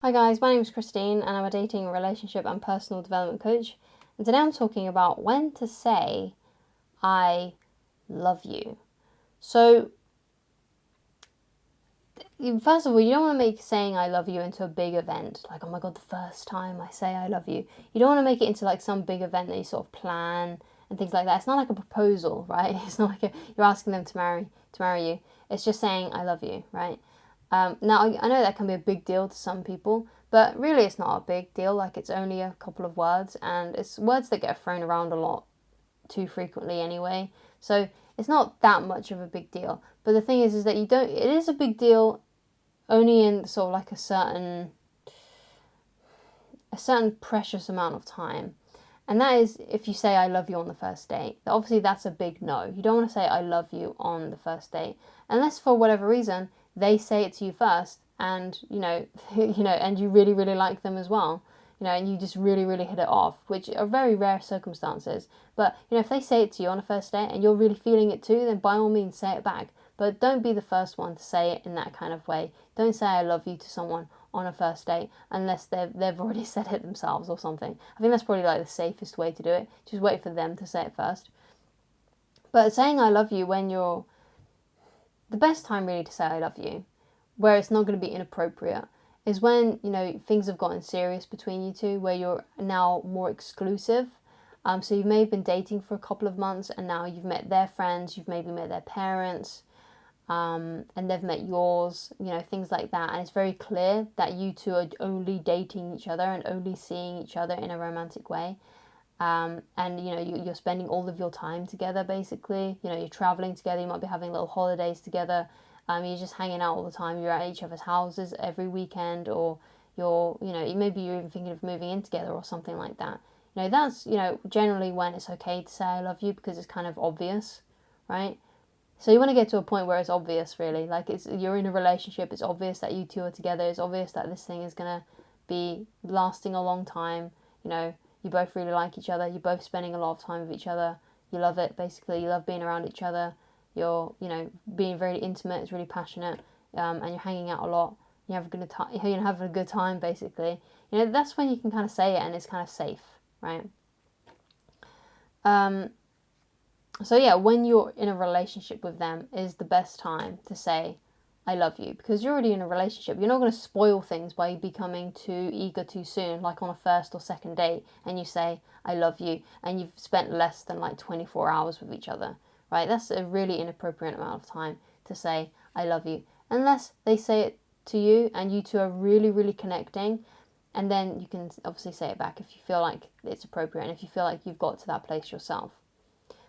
Hi guys, my name is Christine and I'm a dating, relationship and personal development coach. And today I'm talking about when to say I love you. So, first of all, you don't want to make saying I love you into a big event. Like, oh my god, the first time I say I love you. You don't want to make it into like some big event that you sort of plan and things like that. It's not like a proposal, right? It's not like you're asking them to marry you. It's just saying I love you, right? Now, I know that can be a big deal to some people, but really it's not a big deal. Like, it's only a couple of words, and it's words that get thrown around a lot too frequently anyway. So it's not that much of a big deal. But the thing is that you don't. It is a big deal only in sort of like a certain precious amount of time. And that is if you say I love you on the first date. Obviously that's a big no. You don't want to say I love you on the first date unless for whatever reason they say it to you first, and and you really really like them as well. And you just really really hit it off, which are very rare circumstances. But if they say it to you on a first date and you're really feeling it too, then by all means say it back. But don't be the first one to say it in that kind of way. Don't say I love you to someone on a first date unless they've already said it themselves or something. I think that's probably like the safest way to do it. Just wait for them to say it first. But saying I love you when you're the best time really to say I love you, where it's not going to be inappropriate, is when things have gotten serious between you two, where you're now more exclusive. So you may have been dating for a couple of months, and now you've met their friends, you've maybe met their parents, and they've met yours, things like that. And it's very clear that you two are only dating each other and only seeing each other in a romantic way. And you're spending all of your time together basically. You're traveling together, you might be having little holidays together. You're just hanging out all the time, you're at each other's houses every weekend, or maybe you're even thinking of moving in together or something like that. That's generally when it's okay to say I love you, because it's kind of obvious, right? So you want to get to a point where it's obvious, really. Like, you're in a relationship, it's obvious that you two are together, it's obvious that this thing is going to be lasting a long time. You both really like each other, you're both spending a lot of time with each other, you love it, basically, you love being around each other, you're, being very intimate, it's really passionate, and you're hanging out a lot, you have a good time, you're having a good time, basically. That's when you can kind of say it and it's kind of safe, right? So yeah, when you're in a relationship with them is the best time to say I love you, because you're already in a relationship. You're not going to spoil things by becoming too eager too soon, like on a first or second date, and you say I love you and you've spent less than like 24 hours with each other, right? That's a really inappropriate amount of time to say I love you, unless they say it to you and you two are really really connecting, and then you can obviously say it back if you feel like it's appropriate and if you feel like you've got to that place yourself.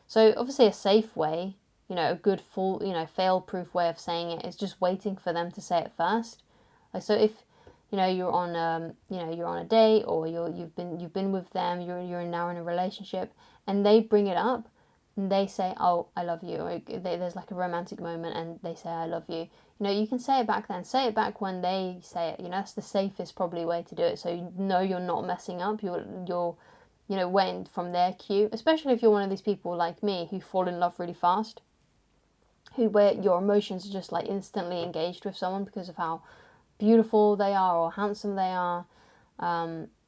So obviously a safe way, a good full, fail-proof way of saying it is just waiting for them to say it first. Like, so if you're on you're on a date, or you've been with them, you're now in a relationship, and they bring it up and they say, oh, I love you, or there's like a romantic moment and they say I love you, you can say it back then. Say it back when they say it. That's the safest probably way to do it, so you're not messing up. You're when from their cue, especially if you're one of these people like me who fall in love really fast, where your emotions are just like instantly engaged with someone because of how beautiful they are or handsome they are.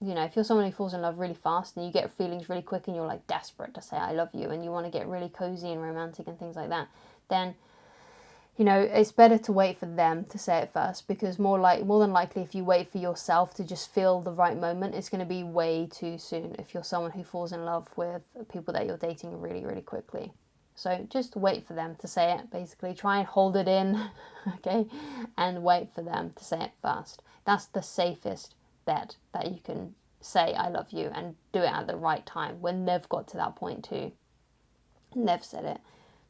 If you're someone who falls in love really fast and you get feelings really quick and you're like desperate to say I love you and you want to get really cozy and romantic and things like that, then it's better to wait for them to say it first, because more than likely, if you wait for yourself to just feel the right moment, it's going to be way too soon if you're someone who falls in love with people that you're dating really, really quickly. So just wait for them to say it, basically. Try and hold it in, okay? And wait for them to say it first. That's the safest bet that you can say I love you, and do it at the right time when they've got to that point too. And they've said it.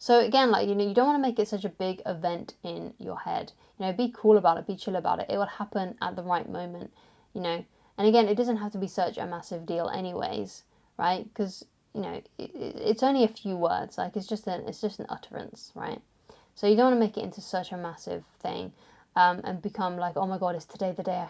So again, you don't want to make it such a big event in your head. Be cool about it, be chill about it. It will happen at the right moment, And again, it doesn't have to be such a massive deal anyways, right? Because, it's only a few words. Like, it's just an utterance, right? So you don't want to make it into such a massive thing, and become like, oh my God, is today the day I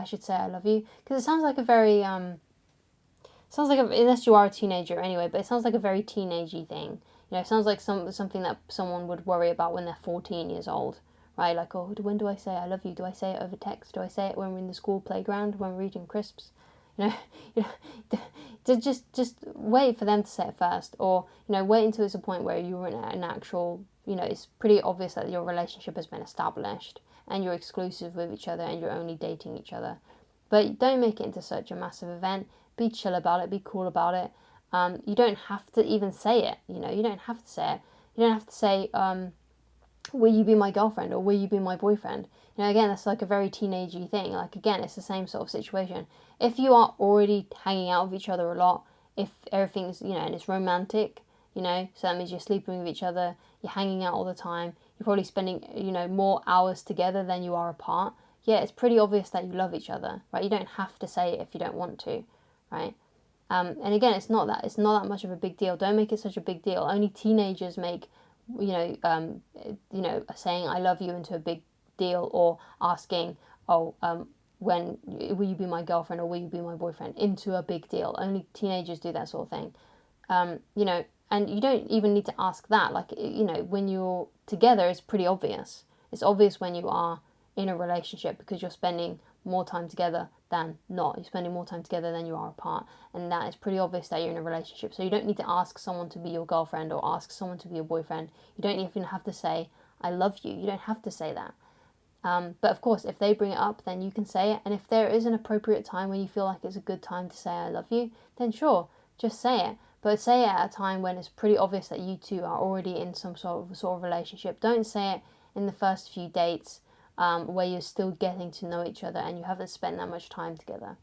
should say I love you? Because it sounds like a very, unless you are a teenager anyway, but it sounds like a very teenagey thing. It sounds like something that someone would worry about when they're 14 years old, right? Like, oh, when do I say I love you? Do I say it over text? Do I say it when we're in the school playground, when we're eating crisps? You know, you know, just wait for them to say it first, or wait until it's a point where you're in an actual, it's pretty obvious that your relationship has been established and you're exclusive with each other and you're only dating each other. But don't make it into such a massive event. Be chill about it. Be cool about it. You don't have to even say it. You don't have to say it. You don't have to say, will you be my girlfriend or will you be my boyfriend? Again, that's like a very teenagey thing. Like, again, it's the same sort of situation. If you are already hanging out with each other a lot, if everything's, and it's romantic, so that means you're sleeping with each other, you're hanging out all the time, you're probably spending, more hours together than you are apart. Yeah, it's pretty obvious that you love each other, right? You don't have to say it if you don't want to, right? And again, it's not that much of a big deal. Don't make it such a big deal. Only teenagers make, saying I love you into a big deal, or asking, oh, when will you be my girlfriend or will you be my boyfriend, into a big deal. Only teenagers do that sort of thing. And you don't even need to ask that. Like, when you're together, it's pretty obvious. It's obvious when you are in a relationship because you're spending more time together than not. You're spending more time together than you are apart. And that is pretty obvious that you're in a relationship. So you don't need to ask someone to be your girlfriend or ask someone to be your boyfriend. You don't even have to say, I love you. You don't have to say that. But of course, if they bring it up, then you can say it. And if there is an appropriate time when you feel like it's a good time to say I love you, then sure, just say it. But say it at a time when it's pretty obvious that you two are already in some sort of relationship. Don't say it in the first few dates, where you're still getting to know each other and you haven't spent that much time together.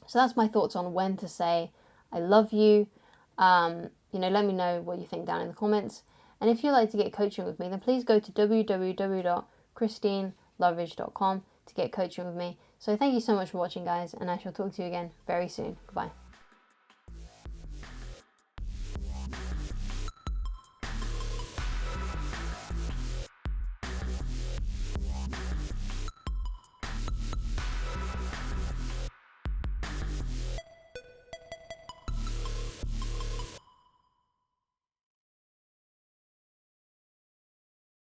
So that's my thoughts on when to say I love you. Let me know what you think down in the comments. And if you'd like to get coaching with me, then please go to www.christineloveridge.com to get coaching with me. So thank you so much for watching, guys, and I shall talk to you again very soon. Goodbye.